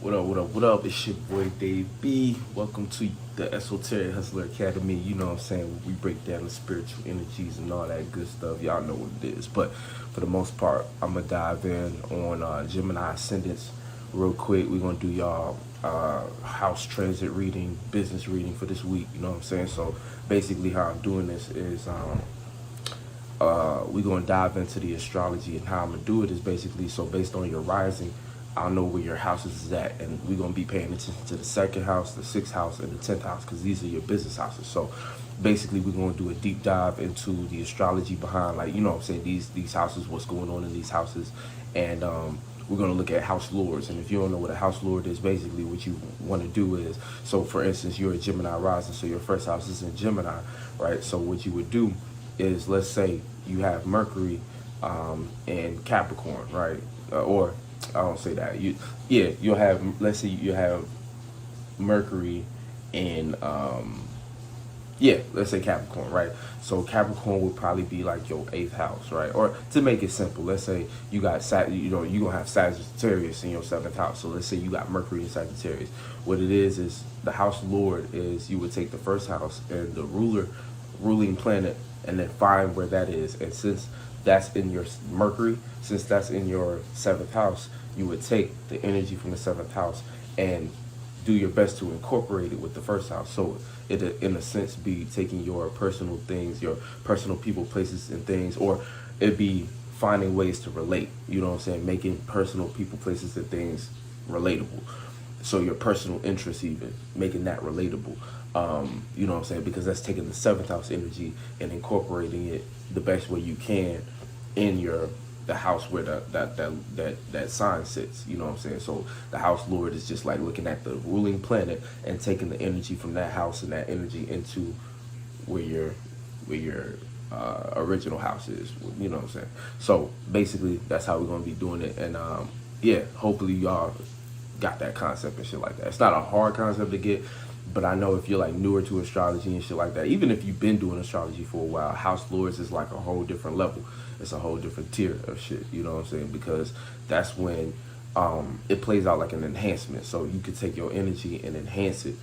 What up, what up, what up? It's your boy Dave B. Welcome to the Esoteric Hustler Academy. You know what I'm saying? We break down the spiritual energies and all that good stuff. Y'all know what it is. But for the most part, I'm going to dive in on Gemini Ascendants real quick. We're going to do y'all house transit reading, business reading for this week. You know what I'm saying? So basically how I'm doing this is we're going to dive into the astrology, and how I'm going to do it is basically, so based on your rising, I'll know where your houses is at, and we're going to be paying attention to the second house, the sixth house, and the 10th house, because these are your business houses. So basically we're going to do a deep dive into the astrology behind, like, you know what I'm saying, these houses, what's going on in these houses. And we're going to look at house lords. And if you don't know what a house lord is, basically what you want to do is, so for instance, you're a Gemini rising, so your first house is in Gemini, right? So what you would do is, let's say you have Mercury in Capricorn, right? Or I don't say that. You'll have, let's say you have Mercury in let's say Capricorn, right? So Capricorn would probably be like your 8th house, right? Or to make it simple, let's say you got you're gonna have Sagittarius in your 7th house. So let's say you got Mercury in Sagittarius. What it is the house lord is, you would take the first house and the ruling planet, and then find where that is. And since that's in your Mercury, since that's in your 7th house, you would take the energy from the 7th house and do your best to incorporate it with the first house. So it, in a sense, be taking your personal things, your personal people, places, and things, or it'd be finding ways to relate, you know what I'm saying, making personal people, places, and things relatable. So your personal interests, even making that relatable, you know what I'm saying, because that's taking the 7th house energy and incorporating it the best way you can in the house where that sign sits, you know what I'm saying. So the house lord is just like looking at the ruling planet and taking the energy from that house and that energy into where your original house is, you know what I'm saying. So basically that's how we're going to be doing it. And hopefully y'all got that concept and shit like that. It's not a hard concept to get, but I know if you're like newer to astrology and shit like that, even if you've been doing astrology for a while, house lords is like a whole different level. It's a whole different tier of shit, you know what I'm saying? Because that's when it plays out like an enhancement. So you could take your energy and enhance it,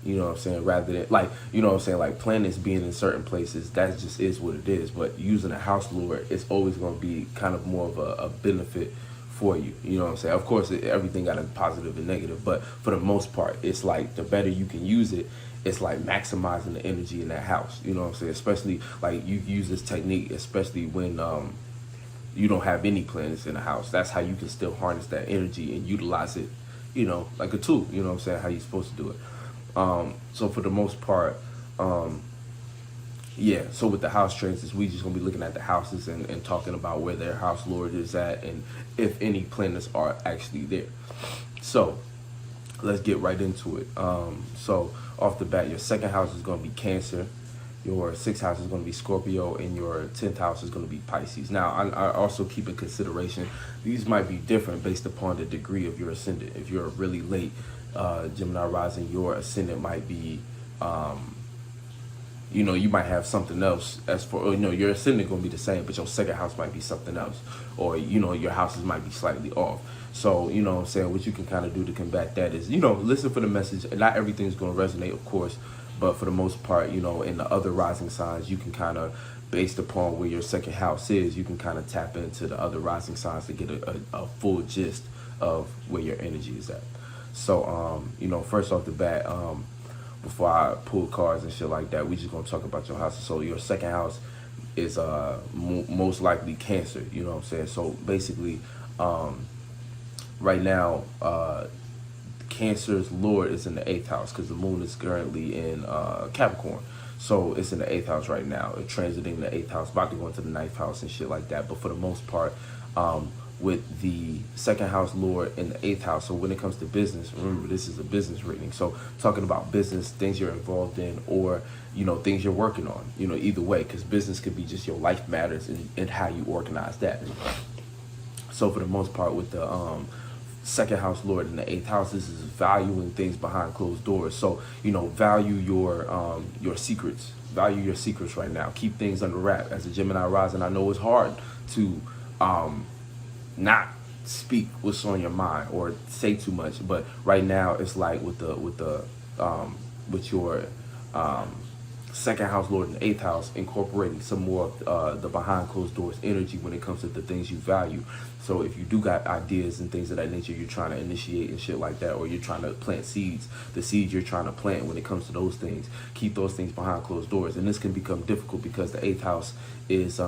you know what I'm saying, rather than like, you know what I'm saying, like planets being in certain places, that just is what it is. But using a house lord, it's always going to be kind of more of a benefit for you, you know what I'm saying. Of course, everything got a positive and negative, but for the most part, it's like the better you can use it, it's like maximizing the energy in that house, you know what I'm saying. Especially like you use this technique, especially when you don't have any planets in the house. That's how you can still harness that energy and utilize it, you know, like a tool, you know what I'm saying, how you're supposed to do it. So for the most part, so with the house transits, we just gonna be looking at the houses and talking about where their house lord is at and if any planets are actually there. So let's get right into it. So off the bat, your second house is gonna be Cancer, your 6th house is gonna be Scorpio, and your 10th house is gonna be Pisces. Now, I also keep in consideration, these might be different based upon the degree of your ascendant. If you're a really late Gemini rising, your ascendant might be you might have something else as for, your ascendant going to be the same, but your second house might be something else, or, your houses might be slightly off. So, you know what I'm saying, what you can kind of do to combat that is, listen for the message. Not everything's going to resonate, of course, but for the most part, in the other rising signs, you can kind of, based upon where your second house is, you can kind of tap into the other rising signs to get a full gist of where your energy is at. So, first off the bat, before I pull cards and shit like that, we just gonna talk about your house. So your second house is most likely Cancer, you know what I'm saying. So basically, right now, Cancer's lord is in the 8th house because the moon is currently in Capricorn. So it's in the 8th house right now. It's transiting the 8th house, about to go into the 9th house and shit like that. But for the most part, with the second house lord in the 8th house. So when it comes to business, remember, this is a business reading. So talking about business, things you're involved in, or, things you're working on, either way, because business could be just your life matters and how you organize that. So for the most part, with the second house lord in the 8th house, this is valuing things behind closed doors. So, value your secrets. Value your secrets right now. Keep things under wrap. As a Gemini rising, I know it's hard to not speak what's on your mind or say too much. But right now it's like with your um, second house lord in the eighth house, incorporating some more of the behind closed doors energy when it comes to the things you value. So if you do got ideas and things of that nature you're trying to initiate and shit like that, or you're trying to plant seeds, the seeds you're trying to plant when it comes to those things, keep those things behind closed doors. And this can become difficult because the eighth house is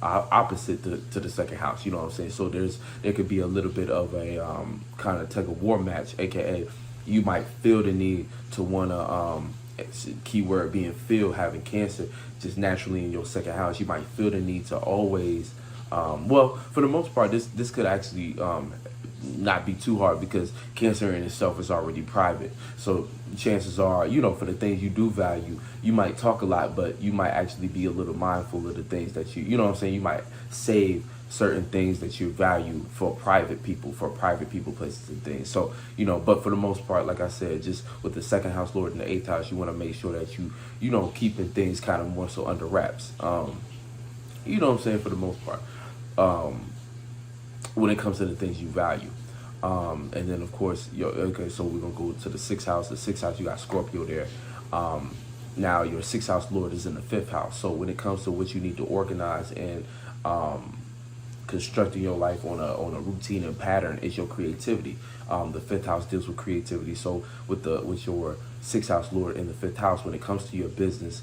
opposite to the second house, you know what I'm saying? So there could be a little bit of a kind of tug of war match, aka you might feel the need to want to keyword being feel, having Cancer just naturally in your second house, you might feel the need to always well, for the most part, this could actually not be too hard because Cancer in itself is already private. So chances are, you know, for the things you do value, you might talk a lot, but you might actually be a little mindful of the things that you know what I'm saying, you might save certain things that you value for private people, places and things. So, you know, but for the most part, like I said, just with the second house lord in the eighth house, you want to make sure that you know, keeping things kind of more so under wraps. You know what I'm saying, for the most part. When it comes to the things you value. And then of course, okay, so we're gonna go to the sixth house. The sixth house, you got Scorpio there. Now your sixth house lord is in the fifth house. So when it comes to what you need to organize and constructing your life on a routine and pattern is your creativity. The fifth house deals with creativity. So with your sixth house lord in the fifth house, when it comes to your business,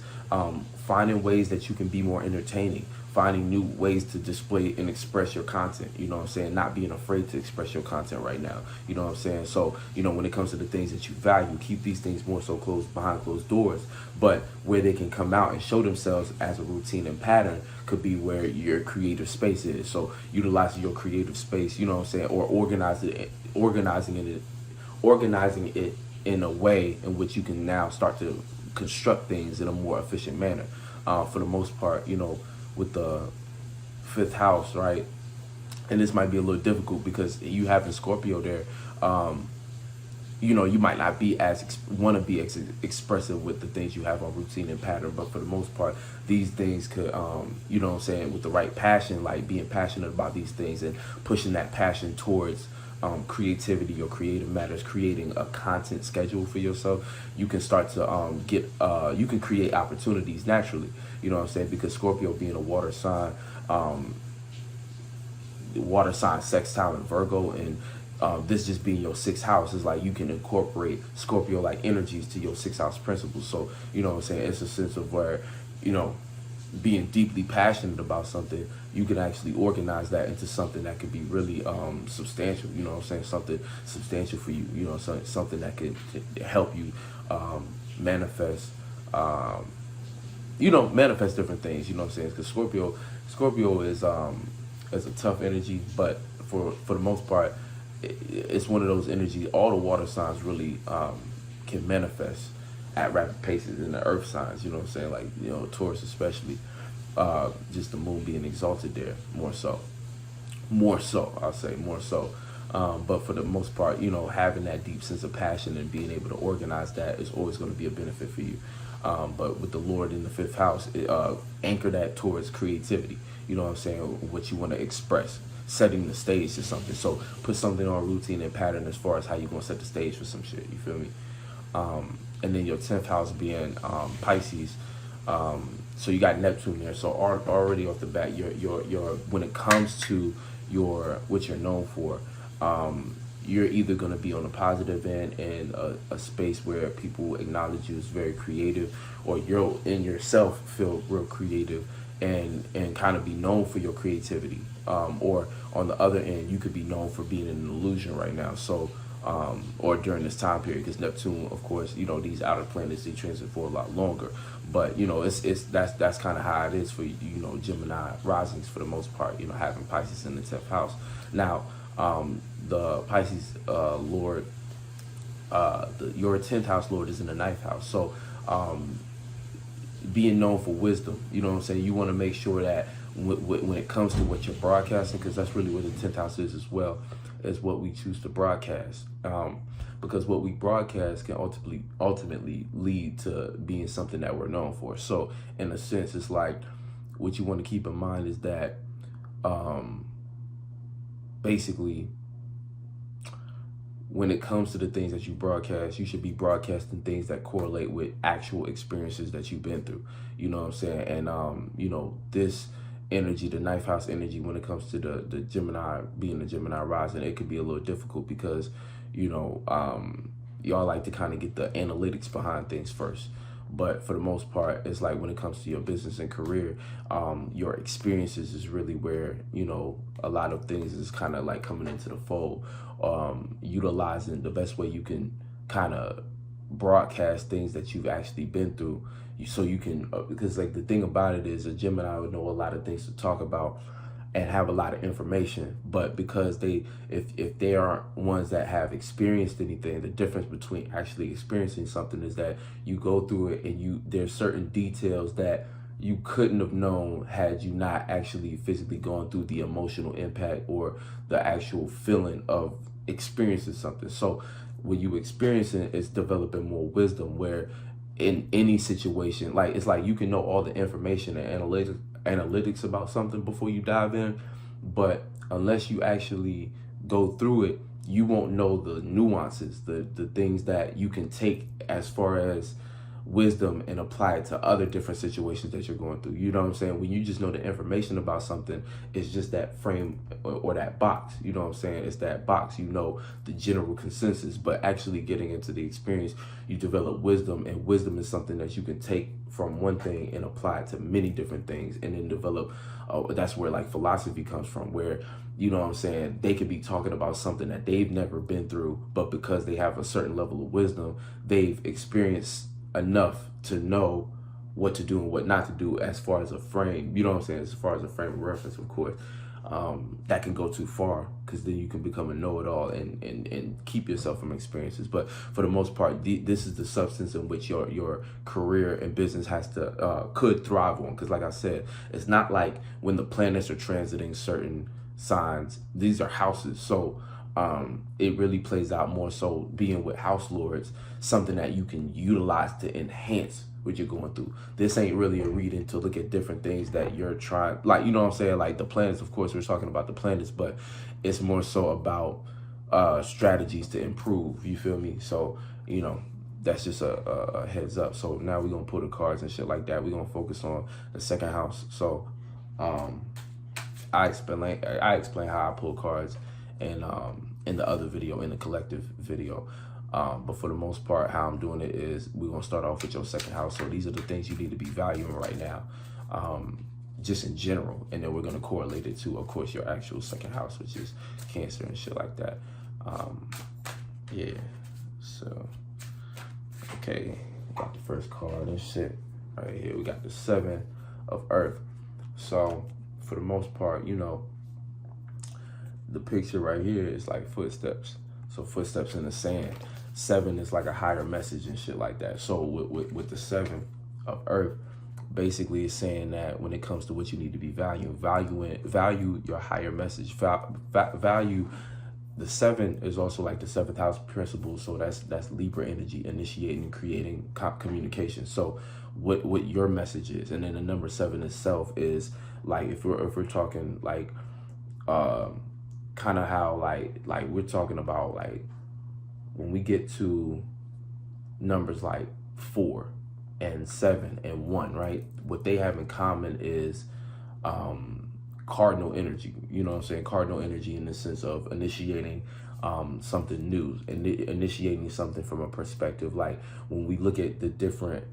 finding ways that you can be more entertaining, finding new ways to display and express your content, you know what I'm saying? Not being afraid to express your content right now, you know what I'm saying? So, you know, when it comes to the things that you value, keep these things more so behind closed doors, but where they can come out and show themselves as a routine and pattern could be where your creative space is. So utilizing your creative space, you know what I'm saying, or organizing it in a way in which you can now start to construct things in a more efficient manner. For the most part, you know, with the fifth house, right? And this might be a little difficult because you have in Scorpio there, you know, you might not be want to be expressive with the things you have on routine and pattern, but for the most part, these things could, you know what I'm saying, with the right passion, like being passionate about these things and pushing that passion towards creativity or creative matters, creating a content schedule for yourself, you can start to you can create opportunities naturally, you know what I'm saying, because Scorpio being a water sign sextile in Virgo, and this just being your sixth house is like you can incorporate Scorpio like energies to your sixth house principles. So, you know what I'm saying, it's a sense of where, you know, being deeply passionate about something, you can actually organize that into something that could be really substantial, you know what I'm saying, something substantial for you, you know, something that could help you manifest, you know, manifest different things, you know what I'm saying, because Scorpio is a tough energy, but for the most part, it's one of those energies all the water signs really can manifest at rapid paces in the earth signs, you know what I'm saying, like, you know, Taurus especially, just the moon being exalted there more so, I'll say more so. But for the most part, you know, having that deep sense of passion and being able to organize that is always going to be a benefit for you. But with the Lord in the fifth house, anchor that towards creativity, you know what I'm saying, what you want to express, setting the stage to something. So put something on routine and pattern as far as how you're going to set the stage for some shit, you feel me? And then your 10th house being Pisces, so you got Neptune there. So already off the bat, your when it comes to what you're known for, you're either going to be on the positive end in a space where people acknowledge you as very creative, or you're in yourself feel real creative and kind of be known for your creativity. Or on the other end, you could be known for being in an illusion right now. So or during this time period, because Neptune, of course, you know, these outer planets, they transit for a lot longer, but you know, that's kind of how it is for, you know, Gemini risings for the most part, you know, having Pisces in the 10th house. Now the Pisces lord, your 10th house lord is in the 9th house, so being known for wisdom, you know what I'm saying, you want to make sure that when it comes to what you're broadcasting, because that's really what the 10th house is as well, is what we choose to broadcast, because what we broadcast can ultimately lead to being something that we're known for. So in a sense, it's like what you want to keep in mind is that basically, when it comes to the things that you broadcast, you should be broadcasting things that correlate with actual experiences that you've been through. You know what I'm saying? And, this energy, the ninth house energy, when it comes to the Gemini, being the Gemini rising, it could be a little difficult because, y'all like to kind of get the analytics behind things first. But for the most part, it's like when it comes to your business and career, your experiences is really where, a lot of things is kind of like coming into the fold, utilizing the best way you can kind of broadcast things that you've actually been through. So you can, because like the thing about it is a Gemini would know a lot of things to talk about and have a lot of information, but because if they aren't ones that have experienced anything, the difference between actually experiencing something is that you go through it and there's certain details that you couldn't have known had you not actually physically gone through the emotional impact or the actual feeling of experiencing something. So when you experience it, it's developing more wisdom, where in any situation, like it's like you can know all the information and analytics about something before you dive in, but unless you actually go through it, you won't know the nuances, the things that you can take as far as wisdom and apply it to other different situations that you're going through. You know what I'm saying? When you just know the information about something, it's just that frame or that box. You know what I'm saying? It's that box, the general consensus, but actually getting into the experience, you develop wisdom, and wisdom is something that you can take from one thing and apply it to many different things, and then develop, that's where like philosophy comes from, where, you know what I'm saying, they could be talking about something that they've never been through, but because they have a certain level of wisdom, they've experienced enough to know what to do and what not to do as far as a frame, you know what I'm saying, as far as a frame of reference, of course. That can go too far, because then you can become a know-it-all and keep yourself from experiences. But for the most part, this is the substance in which your career and business could thrive on. Because like I said, it's not like when the planets are transiting certain signs, these are houses. So it really plays out more so being with house lords, something that you can utilize to enhance what you're going through. This ain't really a reading to look at different things that you're trying, like, you know what I'm saying, like the planets, of course we're talking about the planets, but it's more so about strategies to improve, you feel me? So, that's just a heads up. So now we're gonna pull the cards and shit like that. We're gonna focus on the second house. So I explain how I pull cards and in the other video, in the collective video. But for the most part, how I'm doing it is we're going to start off with your second house. So these are the things you need to be valuing right now, just in general. And then we're going to correlate it to, of course, your actual second house, which is Cancer and shit like that. Yeah. So, okay. Got the first card and shit. Right here, we got the 7 of Earth. So for the most part, the picture right here is like footsteps. So footsteps in the sand. 7 is like a higher message and shit like that. So with the 7 of Earth, basically it's saying that when it comes to what you need to be value your higher message. Value the 7 is also like the 7th house principle. So that's Libra energy, initiating and creating communication. So what your message is, and then the number 7 itself is like if we're talking like kind of how like we're talking about like when we get to numbers like 4 and 7 and 1, right? What they have in common is cardinal energy. You know what I'm saying? Cardinal energy in the sense of initiating something new, and initiating something from a perspective. Like when we look at the different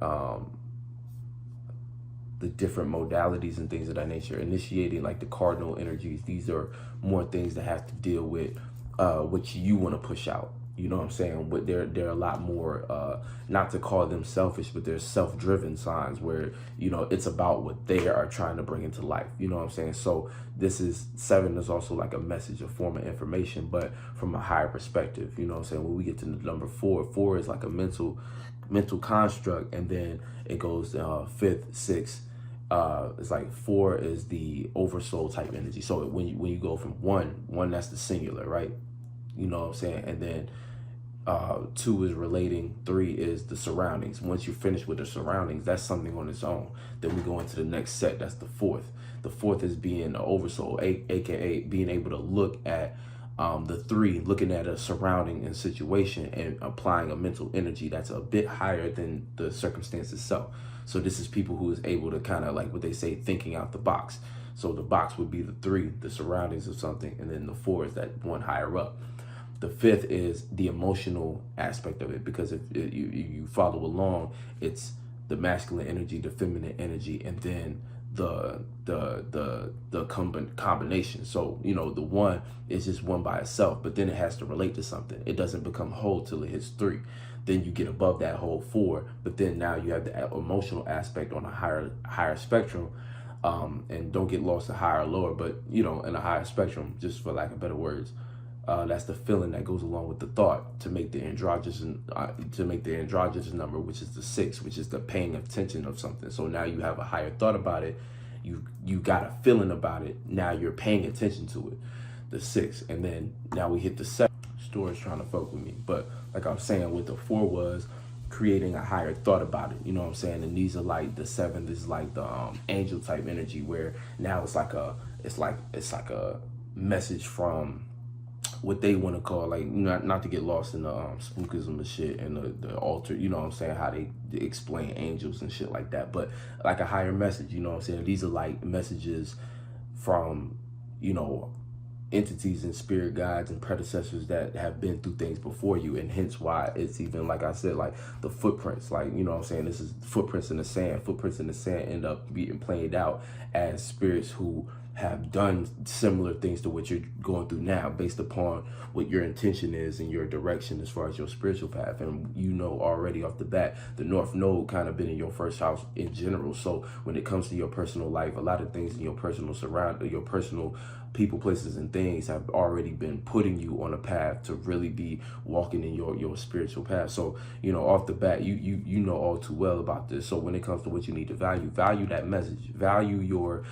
modalities and things of that nature, initiating like the cardinal energies, these are more things that have to deal with what you want to push out. You know what I'm saying? But they're a lot more, not to call them selfish, but they're self-driven signs where, it's about what they are trying to bring into life. You know what I'm saying? So this is 7 is also like a message, a form of information, but from a higher perspective. You know what I'm saying? When we get to the number 4 is like a mental construct, and then it goes 5th, 6th. It's like 4 is the oversoul type energy. So when you go from 1, that's the singular, right? You know what I'm saying? And then 2 is relating. 3 is the surroundings. Once you're finished with the surroundings, that's something on its own. Then we go into the next set. That's the 4th. The 4th is being an oversoul, aka being able to look at the 3, looking at a surrounding and situation and applying a mental energy that's a bit higher than the circumstance itself. So this is people who is able to kind of, like what they say, thinking out the box. So the box would be the 3, the surroundings of something, and then the 4 is that one higher up. The 5th is the emotional aspect of it, because if you follow along, it's the masculine energy, the feminine energy, and then the combination. So, you know, the 1 is just 1 by itself, but then it has to relate to something. It doesn't become whole till it hits 3. Then you get above that whole 4, but then now you have the emotional aspect on a higher spectrum. And don't get lost in higher or lower, but, you know, in a higher spectrum, just for lack of better words. That's the feeling that goes along with the thought to make the androgynous number, which is the 6, which is the paying attention of something. So now you have a higher thought about it. You got a feeling about it. Now you're paying attention to it, the 6. And then now we hit the 7. Story's trying to fuck with me. But like I was saying, with the 4 was creating a higher thought about it. You know what I'm saying? And these are like the 7th is like the angel type energy, where now it's like a message from what they want to call, like, not to get lost in the spookism and shit and the altar, you know what I'm saying, how they explain angels and shit like that, but like a higher message, you know what I'm saying. These are like messages from, you know, entities and spirit guides and predecessors that have been through things before you, and hence why it's even, like I said, like the footprints, like, you know what I'm saying, this is footprints in the sand. Footprints in the sand end up being played out as spirits who have done similar things to what you're going through now, based upon what your intention is and your direction as far as your spiritual path. And you know already off the bat, the North Node kind of been in your first house in general. So when it comes to your personal life, a lot of things in your personal your personal people, places, and things have already been putting you on a path to really be walking in your spiritual path. So, you know, off the bat, you know all too well about this. So when it comes to what you need to value that message, value your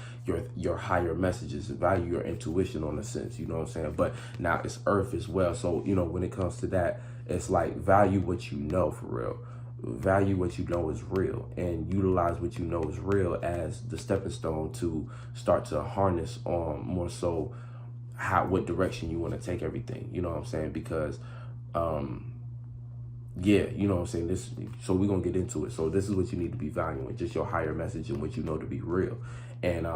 higher messages, value your intuition on a sense, you know what I'm saying? But now it's Earth as well. So, you know, when it comes to that, it's like value what you know for real. Value what you know is real, and utilize what you know is real as the stepping stone to start to harness on more so what direction you want to take everything, you know what I'm saying? Because yeah, you know what I'm saying, this, so we're gonna get into it. So this is what you need to be valuing, just your higher message and what you know to be real. And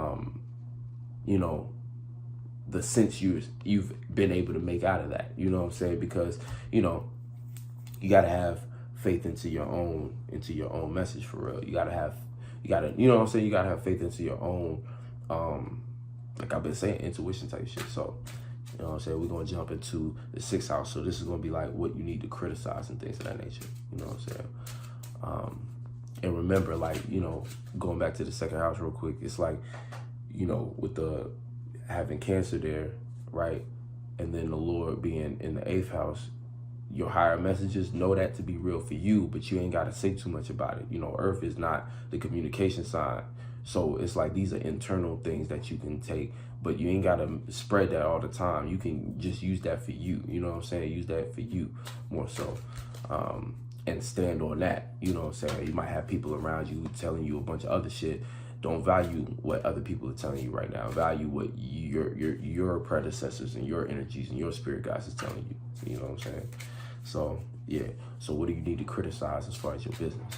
you know, the sense you've been able to make out of that, you know what I'm saying? Because, you know, you gotta have faith into your own message for real. You gotta, you know what I'm saying, you gotta have faith into your own like I've been saying, intuition type shit. So, you know what I'm saying, we're gonna jump into the 6th house. So this is gonna be like what you need to criticize and things of that nature, you know what I'm saying? And remember, like, you know, going back to the 2nd house real quick, it's like, you know, with the having Cancer there, right, and then the Lord being in the 8th house, your higher messages know that to be real for you, but you ain't got to say too much about it. You know, Earth is not the communication sign. So it's like these are internal things that you can take, but you ain't got to spread that all the time. You can just use that for you. You know what I'm saying? Use that for you more so. And stand on that. You know what I'm saying? You might have people around you telling you a bunch of other shit. Don't value what other people are telling you right now. Value what your predecessors and your energies and your spirit guides is telling you. You know what I'm saying? So yeah. So what do you need to criticize as far as your business?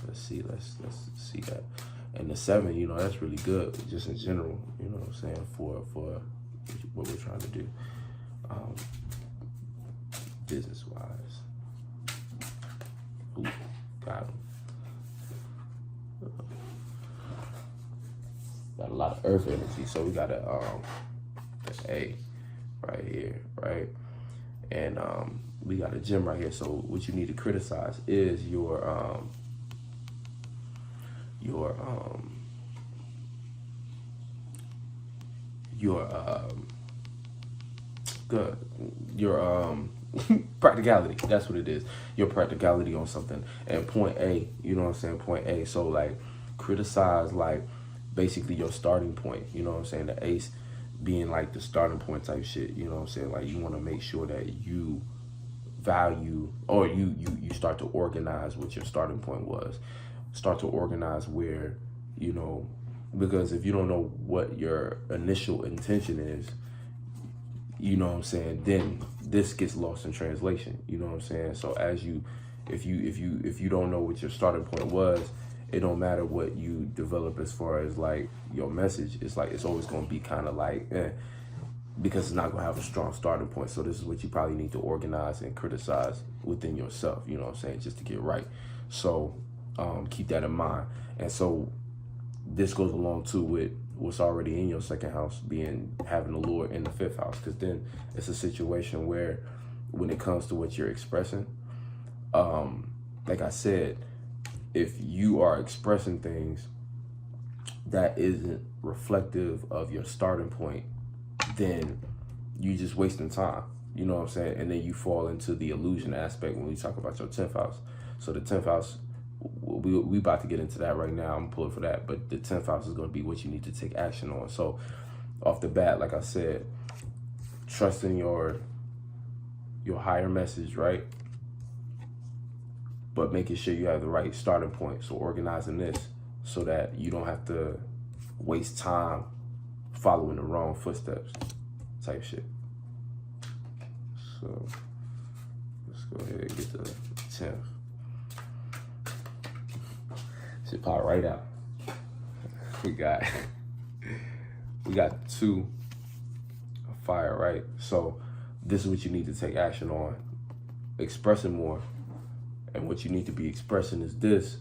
Let's see that. And the 7, you know, that's really good, just in general. You know what I'm saying, for what we're trying to do, business wise. Ooh, got him. Got a lot of Earth energy, so we got the A right here, right? And we got a gem right here. So what you need to criticize is your practicality. That's what it is. Your practicality on something. And point A, you know what I'm saying? Point A. So like criticize like basically your starting point. You know what I'm saying? The ace being like the starting point type shit. You know what I'm saying? Like you want to make sure that you value, or you start to organize what your starting point was. Start to organize where, you know, because if you don't know what your initial intention is, you know what I'm saying, then this gets lost in translation. You know what I'm saying? So as you, if you don't know what your starting point was, it don't matter what you develop as far as like your message. It's like, it's always going to be kind of like, because it's not going to have a strong starting point. So this is what you probably need to organize and criticize within yourself, you know what I'm saying, just to get right. So keep that in mind. And so this goes along too with what's already in your second house, having the Lord in the fifth house, because then it's a situation where when it comes to what you're expressing, like I said, if you are expressing things that isn't reflective of your starting point, then you just wasting time, you know what I'm saying? And then you fall into the illusion aspect when we talk about your 10th house. So the 10th house, we about to get into that right now. I'm pulling for that, but the 10th house is going to be what you need to take action on. So off the bat, like I said, trusting your higher message, right? But making sure you have the right starting point. So organizing this so that you don't have to waste time following the wrong footsteps type shit. So let's go ahead and get the 10th. Should pop right out. We got 2 fire, right? So this is what you need to take action on. Expressing more. And what you need to be expressing is this.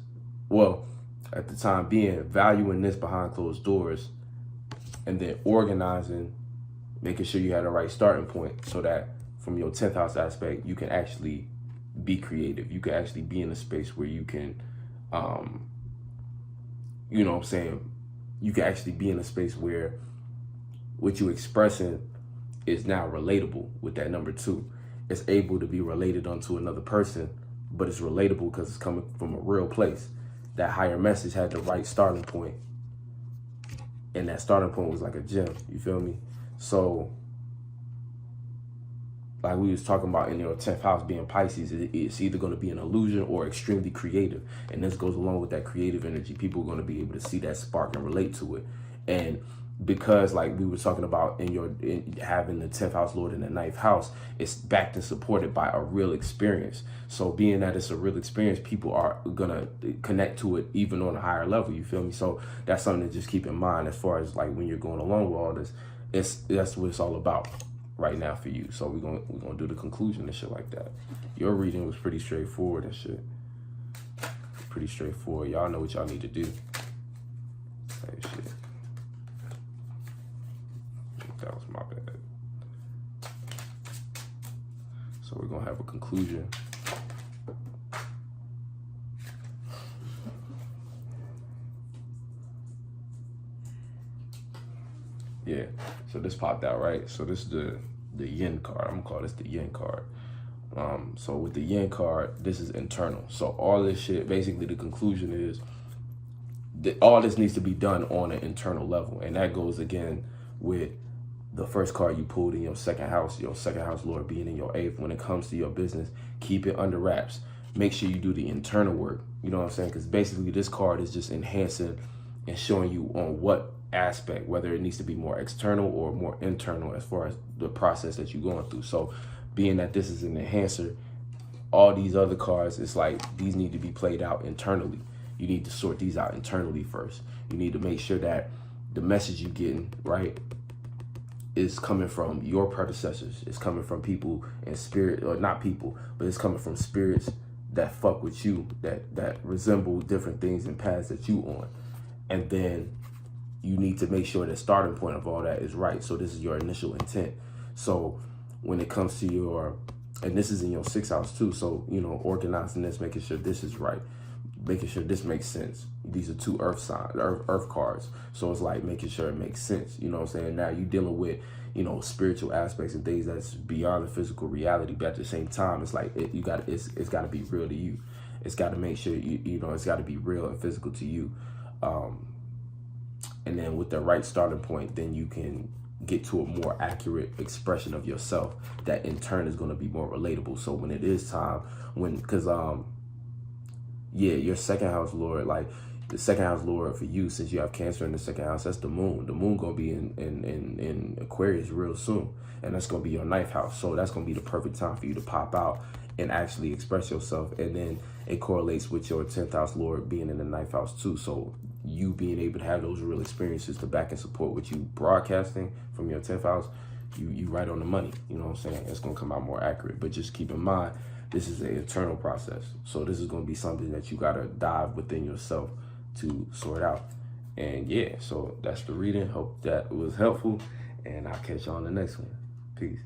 Well, at the time being, valuing this behind closed doors, and then organizing, making sure you have the right starting point so that from your 10th house aspect, you can actually be creative. You can actually be in a space where you can, you know what I'm saying? You can actually be in a space where what you're expressing is now relatable with that number 2. It's able to be related onto another person, but it's relatable because it's coming from a real place. That higher message had the right starting point. And that starting point was like a gem, you feel me? So, like we was talking about in your 10th house being Pisces, it's either going to be an illusion or extremely creative. And this goes along with that creative energy. People are going to be able to see that spark and relate to it. And because like we were talking about in having the 10th house Lord in the 9th house, it's backed and supported by a real experience. So being that it's a real experience, people are gonna connect to it even on a higher level, you feel me? So that's something to just keep in mind as far as like when you're going along with all this. That's what it's all about right now for you. So we're gonna do the conclusion and shit like that. Your reading was pretty straightforward and shit. Pretty straightforward. Y'all know what y'all need to do. Hey, shit. That was my bad. So we're gonna have a conclusion. Yeah, so this popped out, right? So this is the yin card. I'm gonna call this the yin card. So with the yin card, this is internal. So all this shit, basically the conclusion is that all this needs to be done on an internal level. And that goes again with the first card you pulled in your second house Lord being in your 8th. When it comes to your business, keep it under wraps. Make sure you do the internal work. You know what I'm saying? Because basically this card is just enhancing and showing you on what aspect, whether it needs to be more external or more internal as far as the process that you're going through. So being that this is an enhancer, all these other cards, it's like these need to be played out internally. You need to sort these out internally first. You need to make sure that the message you're getting, right, is coming from your predecessors. It's coming from people in spirit, or not people, but it's coming from spirits that fuck with you, that resemble different things and paths that you on. And then you need to make sure the starting point of all that is right. So this is your initial intent. So when it comes to your, and this is in your 6th house too. So, you know, organizing this, making sure this is right, making sure this makes sense. These are 2 earth cards. So it's like making sure it makes sense. You know what I'm saying? Now you're dealing with, you know, spiritual aspects and things that's beyond the physical reality. But at the same time, it's like it's got to be real to you. It's got to make sure you know, it's got to be real and physical to you. And then with the right starting point, then you can get to a more accurate expression of yourself that in turn is going to be more relatable. So when it is time, because your second house lord, like the second house lord for you, since you have Cancer in the second house, that's the moon. The moon gonna be in Aquarius real soon, and that's gonna be your ninth house. So that's gonna be the perfect time for you to pop out and actually express yourself. And then it correlates with your 10th house lord being in the ninth house too. So you being able to have those real experiences to back and support what you broadcasting from your 10th house, you right on the money. You know what I'm saying? It's gonna come out more accurate. But just keep in mind, this is an internal process. So this is gonna be something that you gotta dive within yourself to sort out. And yeah, so that's the reading. Hope that was helpful, and I'll catch you on the next one. Peace.